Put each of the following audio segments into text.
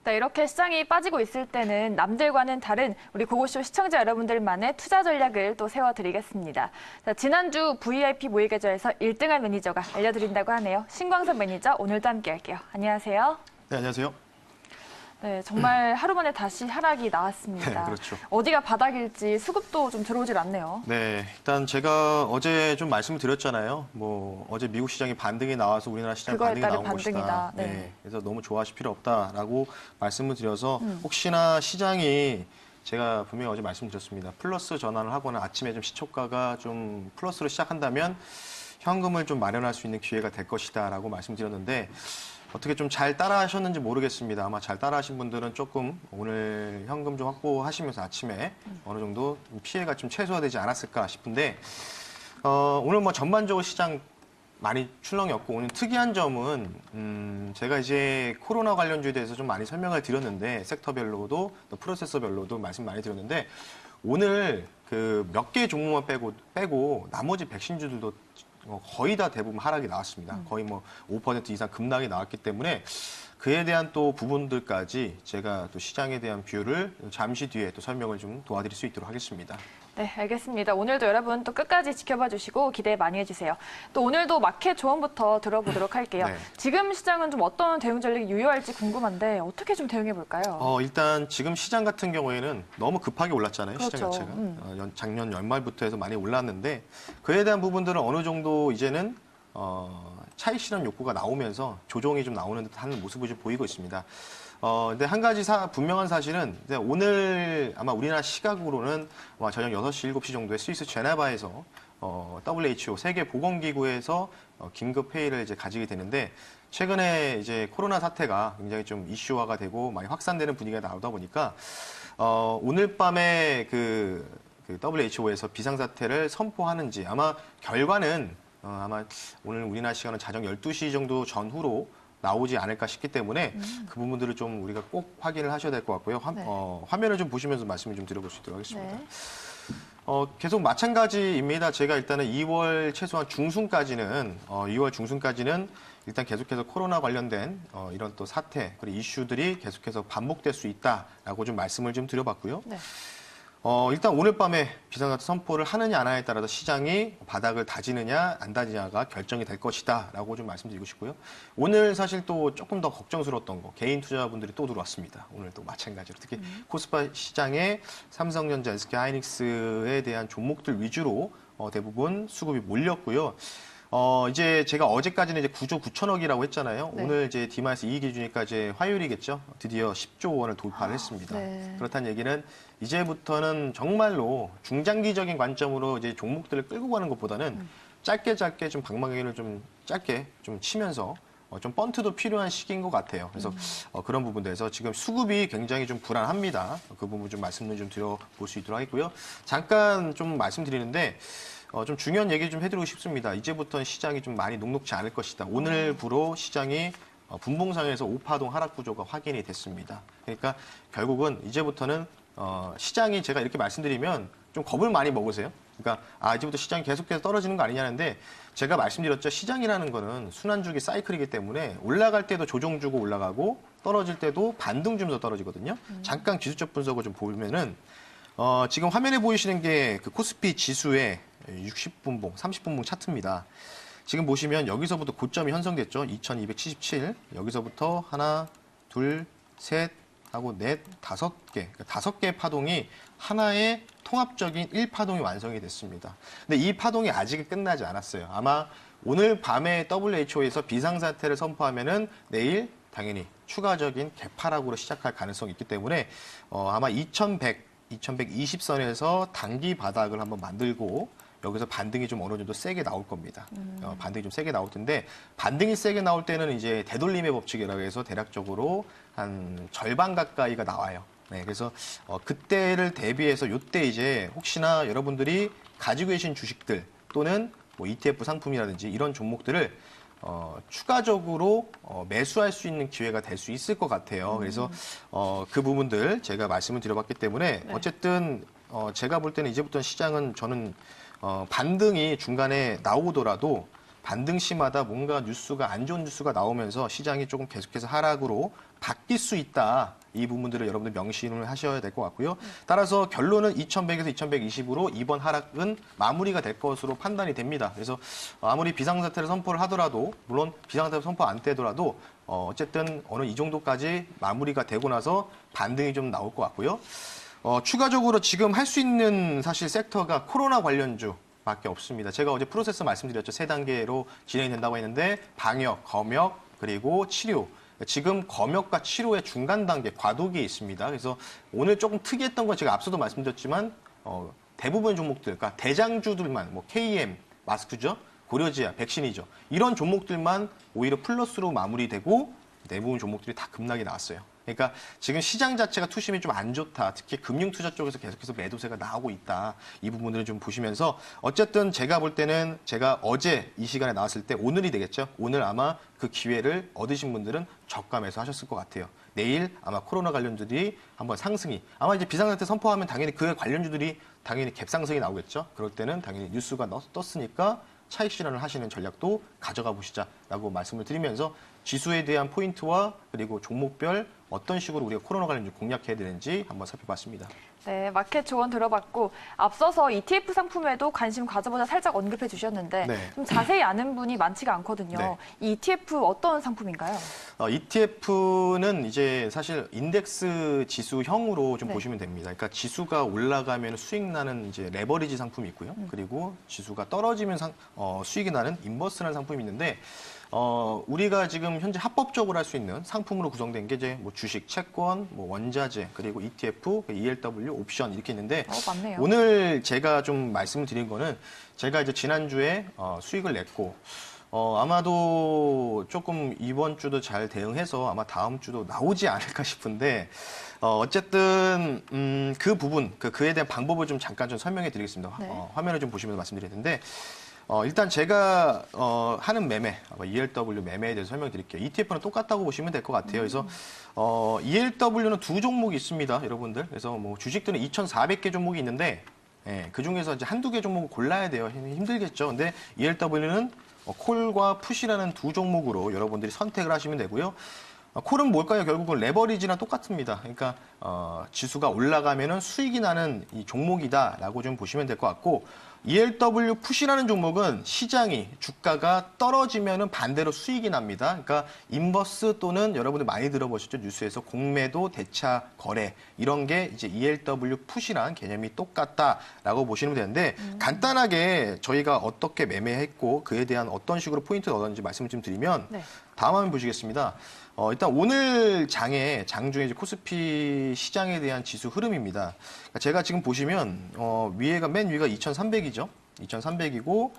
네, 이렇게 시장이 빠지고 있을 때는 남들과는 다른 우리 고고쇼 시청자 여러분들만의 투자 전략을 또 세워드리겠습니다. 자, 지난주 VIP 모의 계좌에서 1등한 매니저가 알려드린다고 하네요. 신광섭 매니저 오늘도 함께할게요. 안녕하세요. 네, 안녕하세요. 네, 정말 하루 만에 다시 하락이 나왔습니다. 네, 그렇죠. 어디가 바닥일지 수급도 좀 들어오질 않네요. 네, 일단 제가 어제 좀 말씀을 드렸잖아요. 어제 미국 시장이 반등이 나와서 우리나라 시장이 그거에 반등이 따른 나온 것이다. 반등이다. 네. 네, 그래서 너무 좋아하실 필요 없다라고 말씀을 드려서 혹시나 시장이 제가 분명히 어제 말씀드렸습니다. 플러스 전환을 하거나 아침에 좀 시초가가 좀 플러스로 시작한다면 현금을 좀 마련할 수 있는 기회가 될 것이다라고 말씀드렸는데 어떻게 좀 잘 따라 하셨는지 모르겠습니다. 아마 잘 따라 하신 분들은 조금 오늘 현금 좀 확보하시면서 아침에 어느 정도 피해가 좀 최소화되지 않았을까 싶은데, 오늘 전반적으로 시장 많이 출렁였고, 오늘 특이한 점은, 제가 이제 코로나 관련주에 대해서 좀 많이 설명을 드렸는데, 섹터별로도 또 프로세서별로도 말씀 많이 드렸는데, 오늘 그 몇 개 종목만 빼고 나머지 백신주들도 거의 다 대부분 하락이 나왔습니다. 거의 5% 이상 급락이 나왔기 때문에 그에 대한 또 부분들까지 제가 또 시장에 대한 뷰를 잠시 뒤에 또 설명을 좀 도와드릴 수 있도록 하겠습니다. 네, 알겠습니다. 오늘도 여러분 또 끝까지 지켜봐 주시고 기대 많이 해주세요. 또 오늘도 마켓 조언부터 들어보도록 할게요. 네. 지금 시장은 좀 어떤 대응 전략이 유효할지 궁금한데 어떻게 좀 대응해 볼까요? 일단 지금 시장 같은 경우에는 너무 급하게 올랐잖아요. 그렇죠. 시장 자체가. 작년 연말부터 해서 많이 올랐는데 그에 대한 부분들은 어느 정도 이제는 차익 실현 욕구가 나오면서 조정이 좀 나오는 듯한 모습을 좀 보이고 있습니다. 근데 한 가지 분명한 사실은 오늘 아마 우리나라 시각으로는 저녁 6시, 7시 정도에 스위스 제네바에서 WHO 세계보건기구에서 긴급 회의를 이제 가지게 되는데 최근에 이제 코로나 사태가 굉장히 좀 이슈화가 되고 많이 확산되는 분위기가 나오다 보니까 오늘 밤에 그 WHO에서 비상사태를 선포하는지 아마 결과는 아마 오늘 우리나라 시간은 자정 12시 정도 전후로 나오지 않을까 싶기 때문에 그 부분들을 좀 우리가 꼭 확인을 하셔야 될 것 같고요. 화면을 좀 보시면서 말씀을 좀 드려볼 수 있도록 하겠습니다. 네. 계속 마찬가지입니다. 제가 일단은 2월 최소한 중순까지는 일단 계속해서 코로나 관련된 이런 또 사태 그리고 이슈들이 계속해서 반복될 수 있다라고 좀 말씀을 좀 드려봤고요. 네. 일단 오늘 밤에 비상사태 선포를 하느냐 안 하느냐에 따라서 시장이 바닥을 다지느냐 안 다지느냐가 결정이 될 것이다라고 좀 말씀드리고 싶고요. 오늘 사실 또 조금 더 걱정스러웠던 거 개인 투자분들이 또 들어왔습니다. 오늘 또 마찬가지로 특히 코스피 시장에 삼성전자, SK하이닉스에 대한 종목들 위주로 대부분 수급이 몰렸고요. 이제 제가 어제까지는 이제 9조 9천억이라고 했잖아요. 네. 오늘 이제 디마이스 이익 기준이니까 이제 화요일이겠죠. 드디어 10조 원을 돌파를 했습니다. 네. 그렇다는 얘기는 이제부터는 정말로 중장기적인 관점으로 이제 종목들을 끌고 가는 것보다는 짧게 좀 방망이를 좀 짧게 좀 치면서 좀 번트도 필요한 시기인 것 같아요. 그래서 그런 부분들에서 지금 수급이 굉장히 좀 불안합니다. 그 부분 좀 말씀을 좀 드려볼 수 있도록 하겠고요. 잠깐 좀 말씀드리는데 좀 중요한 얘기 좀 해드리고 싶습니다. 이제부터는 시장이 좀 많이 녹록지 않을 것이다. 오늘부로 시장이 분봉상에서 5파동 하락 구조가 확인이 됐습니다. 그러니까 결국은 이제부터는 시장이 제가 이렇게 말씀드리면 좀 겁을 많이 먹으세요. 그러니까 이제부터 시장이 계속해서 떨어지는 거 아니냐는데 제가 말씀드렸죠. 시장이라는 거는 순환주기 사이클이기 때문에 올라갈 때도 조정 주고 올라가고 떨어질 때도 반등 주면서 떨어지거든요. 잠깐 기술적 분석을 좀 보면은 지금 화면에 보이시는 게 그 코스피 지수의 60분봉, 30분봉 차트입니다. 지금 보시면 여기서부터 고점이 형성됐죠. 2277. 여기서부터 하나, 둘, 셋 하고 넷, 5개. 그러니까 5개의 파동이 하나의 통합적인 1파동이 완성이 됐습니다. 근데 이 파동이 아직 끝나지 않았어요. 아마 오늘 밤에 WHO에서 비상사태를 선포하면은 내일 당연히 추가적인 개파락으로 시작할 가능성이 있기 때문에 아마 2120선에서 단기 바닥을 한번 만들고 여기서 반등이 좀 어느 정도 세게 나올 겁니다. 반등이 좀 세게 나올 텐데 반등이 세게 나올 때는 이제 되돌림의 법칙이라고 해서 대략적으로 한 절반 가까이가 나와요. 네, 그래서 그때를 대비해서 이때 이제 혹시나 여러분들이 가지고 계신 주식들 또는 ETF 상품이라든지 이런 종목들을 추가적으로 매수할 수 있는 기회가 될 수 있을 것 같아요. 그래서 그 부분들 제가 말씀을 드려봤기 때문에 네. 어쨌든 제가 볼 때는 이제부터 시장은 저는 반등이 중간에 나오더라도 반등 시마다 뭔가 뉴스가 안 좋은 뉴스가 나오면서 시장이 조금 계속해서 하락으로 바뀔 수 있다. 이 부분들을 여러분들 명심을 하셔야 될 것 같고요. 따라서 결론은 2100에서 2120으로 이번 하락은 마무리가 될 것으로 판단이 됩니다. 그래서 아무리 비상사태를 선포를 하더라도 물론 비상사태 선포 안 되더라도 어쨌든 어느 이 정도까지 마무리가 되고 나서 반등이 좀 나올 것 같고요. 추가적으로 지금 할 수 있는 사실 섹터가 코로나 관련주 밖에 없습니다. 제가 어제 프로세스 말씀드렸죠. 3단계로 진행이 된다고 했는데 방역, 검역, 그리고 치료. 지금 검역과 치료의 중간 단계, 과도기에 있습니다. 그래서 오늘 조금 특이했던 건 제가 앞서도 말씀드렸지만 대부분 종목들, 그러니까 대장주들만, 뭐 KM, 마스크죠, 고려지아, 백신이죠. 이런 종목들만 오히려 플러스로 마무리되고 대부분 종목들이 다 급락이 나왔어요. 그러니까 지금 시장 자체가 투심이 좀 안 좋다. 특히 금융투자 쪽에서 계속해서 매도세가 나오고 있다. 이 부분들을 좀 보시면서 어쨌든 제가 볼 때는 제가 어제 이 시간에 나왔을 때 오늘이 되겠죠. 오늘 아마 그 기회를 얻으신 분들은 저가 매수하셨을 것 같아요. 내일 아마 코로나 관련주들이 한번 상승이 아마 이제 비상사태 선포하면 당연히 그 관련주들이 당연히 갭상승이 나오겠죠. 그럴 때는 당연히 뉴스가 떴으니까 차익 실현을 하시는 전략도 가져가 보시자라고 말씀을 드리면서 지수에 대한 포인트와 그리고 종목별 어떤 식으로 우리가 코로나 관련주 공략해야 되는지 한번 살펴봤습니다. 네, 마켓 조언 들어봤고 앞서서 ETF 상품에도 관심 가져보자 살짝 언급해 주셨는데 네. 좀 자세히 아는 분이 많지가 않거든요. 네. 이 ETF 어떤 상품인가요? ETF는 이제 사실 인덱스 지수형으로 좀 네. 보시면 됩니다. 그러니까 지수가 올라가면 수익 나는 이제 레버리지 상품이 있고요. 그리고 지수가 떨어지면 수익이 나는 인버스라는 상품이 있는데 우리가 지금 현재 합법적으로 할 수 있는 상품으로 구성된 게 이제 뭐 주식, 채권, 뭐 원자재, 그리고 ETF, ELW, 옵션 이렇게 있는데 맞네요. 오늘 제가 좀 말씀을 드린 거는 제가 이제 지난주에 수익을 냈고 아마도 조금 이번 주도 잘 대응해서 아마 다음 주도 나오지 않을까 싶은데 어쨌든 그 부분, 그에 대한 방법을 좀 잠깐 좀 설명해 드리겠습니다. 네. 화면을 좀 보시면서 말씀드릴 텐데 일단 제가 하는 매매, ELW 매매에 대해서 설명드릴게요. ETF는 똑같다고 보시면 될 것 같아요. 그래서 ELW는 두 종목이 있습니다, 여러분들. 그래서 뭐 주식들은 2,400개 종목이 있는데 그 중에서 이제 한두 개 종목을 골라야 돼요. 힘들겠죠. 근데 ELW는 콜과 풋이라는 두 종목으로 여러분들이 선택을 하시면 되고요. 콜은 뭘까요? 결국은 레버리지랑 똑같습니다. 그러니까 지수가 올라가면은 수익이 나는 이 종목이다라고 좀 보시면 될 것 같고 ELW 풋이라는 종목은 시장이 주가가 떨어지면은 반대로 수익이 납니다. 그러니까 인버스 또는 여러분들 많이 들어보셨죠? 뉴스에서 공매도 대차 거래 이런 게 이제 ELW 풋이랑 개념이 똑같다라고 보시면 되는데 간단하게 저희가 어떻게 매매했고 그에 대한 어떤 식으로 포인트를 얻었는지 말씀을 좀 드리면 네. 다음 화면 보시겠습니다. 일단 오늘 장중에 이제 코스피 시장에 대한 지수 흐름입니다. 그러니까 제가 지금 보시면 맨 위가 2,300이죠. 2,300이고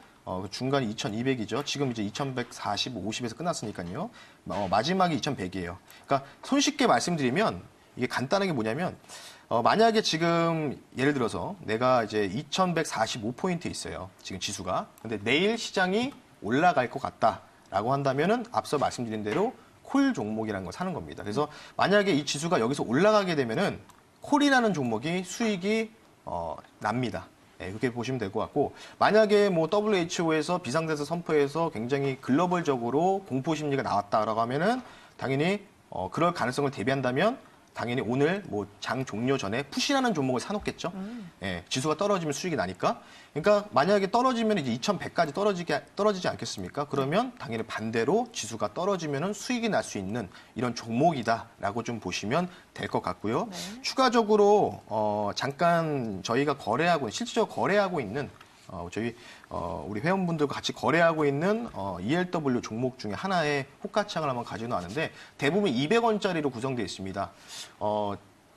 중간이 2,200이죠. 지금 이제 2,145, 50에서 끝났으니까요. 마지막이 2,100이에요. 그러니까 손쉽게 말씀드리면 이게 간단하게 뭐냐면 만약에 지금 예를 들어서 내가 이제 2,145포인트 있어요. 지금 지수가. 근데 내일 시장이 올라갈 것 같다라고 한다면은 앞서 말씀드린 대로 콜 종목이라는 걸 사는 겁니다. 그래서 만약에 이 지수가 여기서 올라가게 되면은 콜이라는 종목이 수익이 납니다. 네, 그렇게 보시면 될 것 같고 만약에 뭐 WHO에서 비상대책 선포해서 굉장히 글로벌적으로 공포 심리가 나왔다라고 하면은 당연히 그럴 가능성을 대비한다면 당연히 오늘 뭐 장 종료 전에 풋이라는 종목을 사놓겠죠. 예, 지수가 떨어지면 수익이 나니까. 그러니까 만약에 떨어지면 이제 2,100까지 떨어지지 않겠습니까? 그러면 당연히 반대로 지수가 떨어지면은 수익이 날 수 있는 이런 종목이다라고 좀 보시면 될 것 같고요. 네. 추가적으로 잠깐 저희가 실질적으로 거래하고 있는 우리 회원분들과 같이 거래하고 있는 ELW 종목 중에 하나의 호가창을 한번 가지고 나왔는데 대부분 200원짜리로 구성되어 있습니다.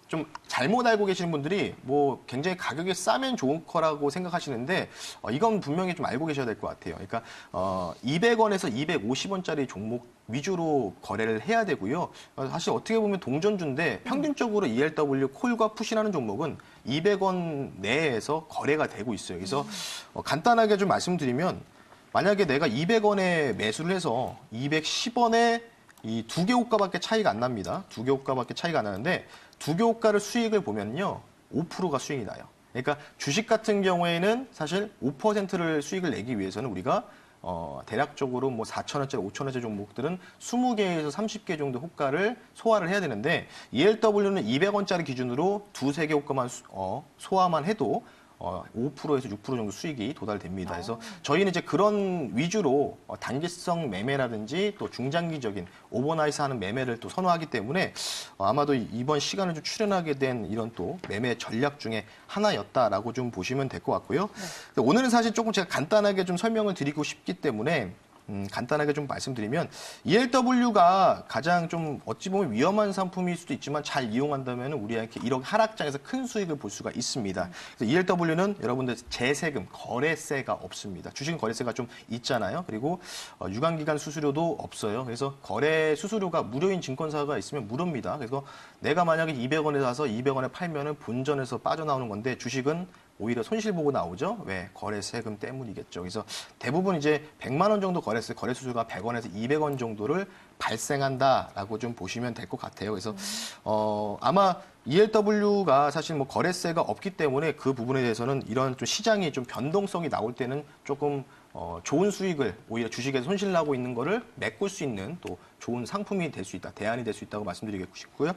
좀 잘못 알고 계시는 분들이 뭐 굉장히 가격이 싸면 좋은 거라고 생각하시는데 이건 분명히 좀 알고 계셔야 될 것 같아요. 그러니까 200원에서 250원짜리 종목 위주로 거래를 해야 되고요. 사실 어떻게 보면 동전주인데 평균적으로 ELW 콜과 풋이라는 종목은 200원 내에서 거래가 되고 있어요. 그래서 간단하게 좀 말씀드리면 만약에 내가 200원에 매수를 해서 210원에 이 두 개 호가밖에 차이가 안 납니다. 두 개 호가밖에 차이가 안 나는데 두 개 호가를 수익을 보면요. 5%가 수익이 나요. 그러니까 주식 같은 경우에는 사실 5%를 수익을 내기 위해서는 우리가 대략적으로 뭐 4,000원짜리, 5,000원짜리 종목들은 20개에서 30개 정도 호가를 소화를 해야 되는데 ELW는 200원짜리 기준으로 2-3개 호가만 소화만 해도 5%에서 6% 정도 수익이 도달됩니다. 그래서 저희는 이제 그런 위주로 단기성 매매라든지 또 중장기적인 오버나이트 하는 매매를 또 선호하기 때문에 아마도 이번 시간을 좀 출연하게 된 이런 또 매매 전략 중에 하나였다라고 좀 보시면 될 것 같고요. 오늘은 사실 조금 제가 간단하게 좀 설명을 드리고 싶기 때문에 간단하게 좀 말씀드리면 ELW가 가장 좀 어찌 보면 위험한 상품일 수도 있지만 잘 이용한다면 우리한테 이런 하락장에서 큰 수익을 볼 수가 있습니다. 그래서 ELW는 여러분들 재세금, 거래세가 없습니다. 주식은 거래세가 좀 있잖아요. 그리고 유관기관 수수료도 없어요. 그래서 거래 수수료가 무료인 증권사가 있으면 무료입니다. 그래서 내가 만약에 200원에 사서 200원에 팔면은 본전에서 빠져나오는 건데 주식은 오히려 손실 보고 나오죠. 왜? 거래세금 때문이겠죠. 그래서 대부분 이제 100만 원 정도 거래 수수료가 100원에서 200원 정도를 발생한다라고 좀 보시면 될 것 같아요. 그래서 아마 ELW가 사실 뭐 거래세가 없기 때문에 그 부분에 대해서는 이런 좀 시장이 좀 변동성이 나올 때는 조금 좋은 수익을 오히려 주식에서 손실 나고 있는 거를 메꿀 수 있는 또 좋은 상품이 될 수 있다, 대안이 될 수 있다고 말씀드리고 싶고요.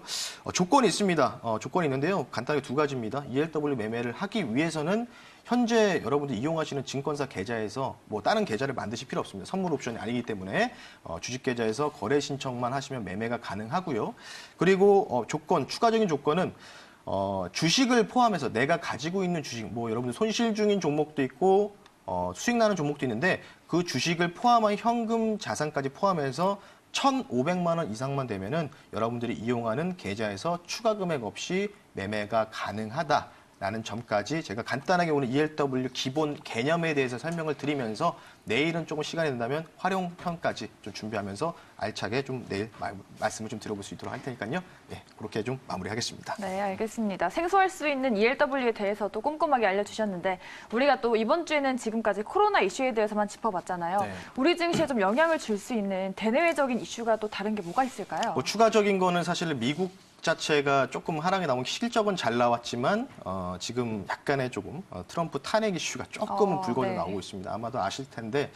조건이 있습니다. 조건이 있는데요. 간단하게 두 가지입니다. ELW 매매를 하기 위해서는 현재 여러분들이 이용하시는 증권사 계좌에서 뭐 다른 계좌를 만드실 필요 없습니다. 선물 옵션이 아니기 때문에 주식 계좌에서 거래 신청만 하시면 매매가 가능하고요. 그리고 추가적인 조건은 주식을 포함해서 내가 가지고 있는 주식, 뭐 여러분들 손실 중인 종목도 있고 수익 나는 종목도 있는데 그 주식을 포함한 현금 자산까지 포함해서 1,500만 원 이상만 되면은 여러분들이 이용하는 계좌에서 추가 금액 없이 매매가 가능하다라는 점까지 제가 간단하게 오늘 ELW 기본 개념에 대해서 설명을 드리면서 내일은 조금 시간이 된다면 활용편까지 좀 준비하면서 알차게 좀 내일 말씀을 좀 드려볼 수 있도록 할 테니까요. 네, 그렇게 좀 마무리하겠습니다. 네, 알겠습니다. 생소할 수 있는 ELW에 대해서도 꼼꼼하게 알려주셨는데 우리가 또 이번 주에는 지금까지 코로나 이슈에 대해서만 짚어봤잖아요. 네. 우리 증시에 좀 영향을 줄 수 있는 대내외적인 이슈가 또 다른 게 뭐가 있을까요? 뭐 추가적인 거는 사실 미국 자체가 조금 하락이 나온 실적은 잘 나왔지만 지금 약간의 조금 트럼프 탄핵 이슈가 조금은 불거져 네. 나오고 있습니다. 아마도 아실 텐데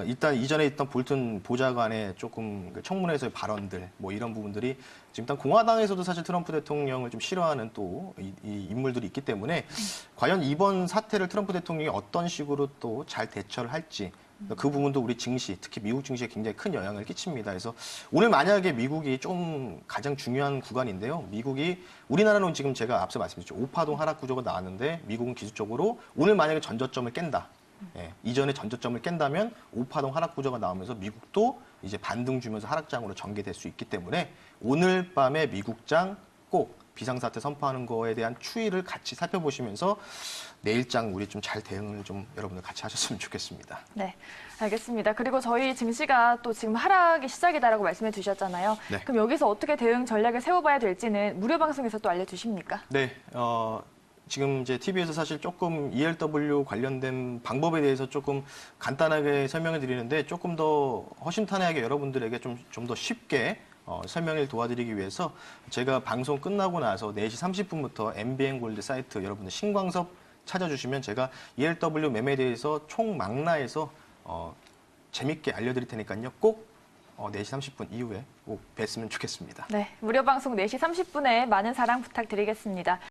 일단 이전에 있던 볼튼 보좌관의 조금 그 청문회에서의 발언들 뭐 이런 부분들이 지금 일단 공화당에서도 사실 트럼프 대통령을 좀 싫어하는 또 이 인물들이 있기 때문에 과연 이번 사태를 트럼프 대통령이 어떤 식으로 또 잘 대처를 할지 그 부분도 우리 증시, 특히 미국 증시에 굉장히 큰 영향을 끼칩니다. 그래서 오늘 만약에 미국이 좀 가장 중요한 구간인데요. 미국이 우리나라는 지금 제가 앞서 말씀드렸죠. 5파동 하락 구조가 나왔는데 미국은 기술적으로 오늘 만약에 전저점을 깬다. 이전에 전저점을 깬다면 5파동 하락 구조가 나오면서 미국도 이제 반등 주면서 하락장으로 전개될 수 있기 때문에 오늘 밤에 미국장 꼭 비상사태 선포하는 거에 대한 추이를 같이 살펴보시면서 내일장 우리 좀 잘 대응을 좀 여러분들 같이 하셨으면 좋겠습니다. 네, 알겠습니다. 그리고 저희 증시가 또 지금 하락이 시작이다라고 말씀해 주셨잖아요. 네. 그럼 여기서 어떻게 대응 전략을 세워봐야 될지는 무료 방송에서 또 알려주십니까? 네, 지금 이제 TV에서 사실 조금 ELW 관련된 방법에 대해서 조금 간단하게 설명을 드리는데 조금 더 허심탄회하게 여러분들에게 좀 더 쉽게 설명을 도와드리기 위해서 제가 방송 끝나고 나서 4시 30분부터 MBN 골드 사이트 여러분들 신광섭 찾아주시면 제가 ELW 매매에 대해서 총망라해서 재밌게 알려드릴 테니까요. 꼭 4시 30분 이후에 꼭 뵀으면 좋겠습니다. 네, 무료 방송 4시 30분에 많은 사랑 부탁드리겠습니다.